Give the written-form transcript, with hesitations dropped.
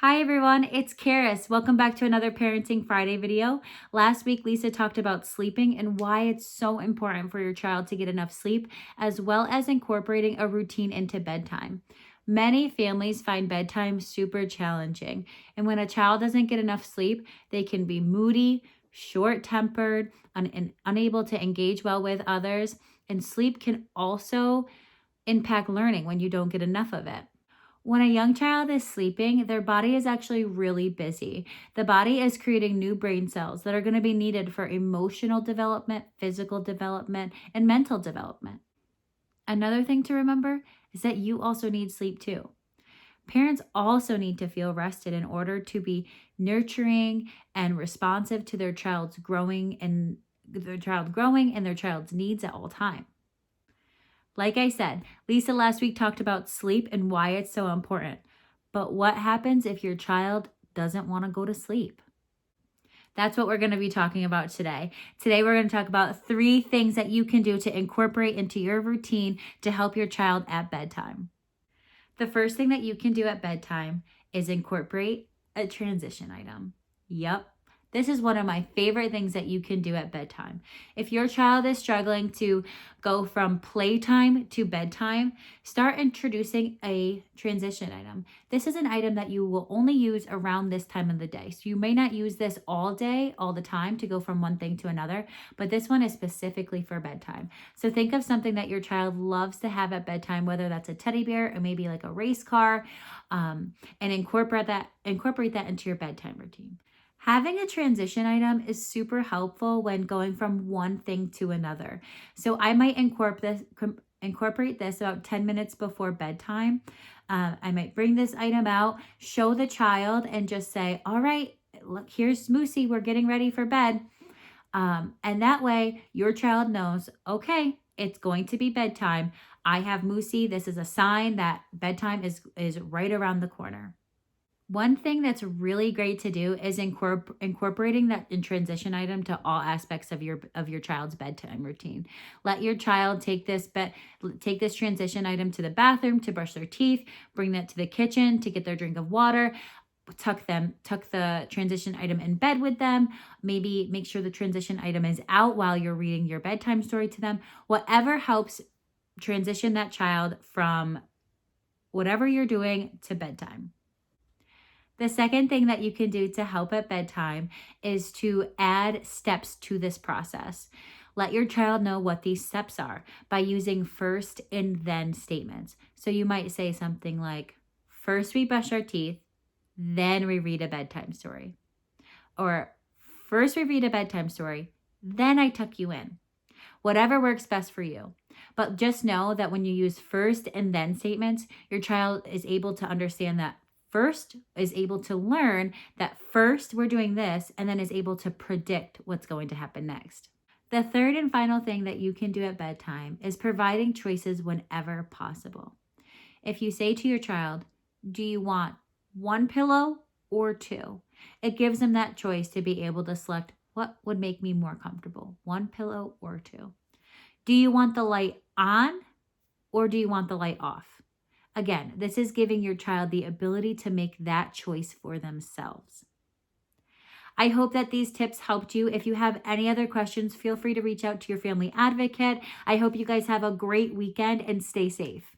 Hi everyone, it's Karis. Welcome back to another Parenting Friday video. Last week, Lisa talked about sleeping and why it's so important for your child to get enough sleep, as well as incorporating a routine into bedtime. Many families find bedtime super challenging, and when a child doesn't get enough sleep, they can be moody, short-tempered, and unable to engage well with others, and sleep can also impact learning when you don't get enough of it. When a young child is sleeping, their body is actually really busy. The body is creating new brain cells that are going to be needed for emotional development, physical development, and mental development. Another thing to remember is that you also need sleep too. Parents also need to feel rested in order to be nurturing and responsive to their child's growing and their child's needs at all times. Like I said, Lisa last week talked about sleep and why it's so important. But what happens if your child doesn't want to go to sleep? That's what we're going to be talking about today. Today, we're going to talk about 3 things that you can do to incorporate into your routine to help your child at bedtime. The first thing that you can do at bedtime is incorporate a transition item. Yep. This is one of my favorite things that you can do at bedtime. If your child is struggling to go from playtime to bedtime, start introducing a transition item. This is an item that you will only use around this time of the day. So you may not use this all day, all the time to go from one thing to another, but this one is specifically for bedtime. So think of something that your child loves to have at bedtime, whether that's a teddy bear or maybe like a race car, and incorporate that into your bedtime routine. Having a transition item is super helpful when going from one thing to another. So I might incorporate this about 10 minutes before bedtime. I might bring this item out, show the child, and just say, all right, look, here's Moosey. We're getting ready for bed. And that way your child knows, okay, it's going to be bedtime. I have Moosey. This is a sign that bedtime is right around the corner. One thing that's really great to do is incorporating that in transition item to all aspects of your child's bedtime routine. Let your child take this transition item to the bathroom to brush their teeth, bring that to the kitchen to get their drink of water, tuck the transition item in bed with them, maybe make sure the transition item is out while you're reading your bedtime story to them. Whatever helps transition that child from whatever you're doing to bedtime. The second thing that you can do to help at bedtime is to add steps to this process. Let your child know what these steps are by using first and then statements. So you might say something like, first we brush our teeth, then we read a bedtime story. Or first we read a bedtime story, then I tuck you in. Whatever works best for you. But just know that when you use first and then statements, your child is able to understand that first, is able to learn that first we're doing this, and then is able to predict what's going to happen next. The third and final thing that you can do at bedtime is providing choices whenever possible. If you say to your child, do you want 1 pillow or 2? It gives them that choice to be able to select what would make me more comfortable, 1 pillow or 2. Do you want the light on or do you want the light off? Again, this is giving your child the ability to make that choice for themselves. I hope that these tips helped you. If you have any other questions, feel free to reach out to your family advocate. I hope you guys have a great weekend and stay safe.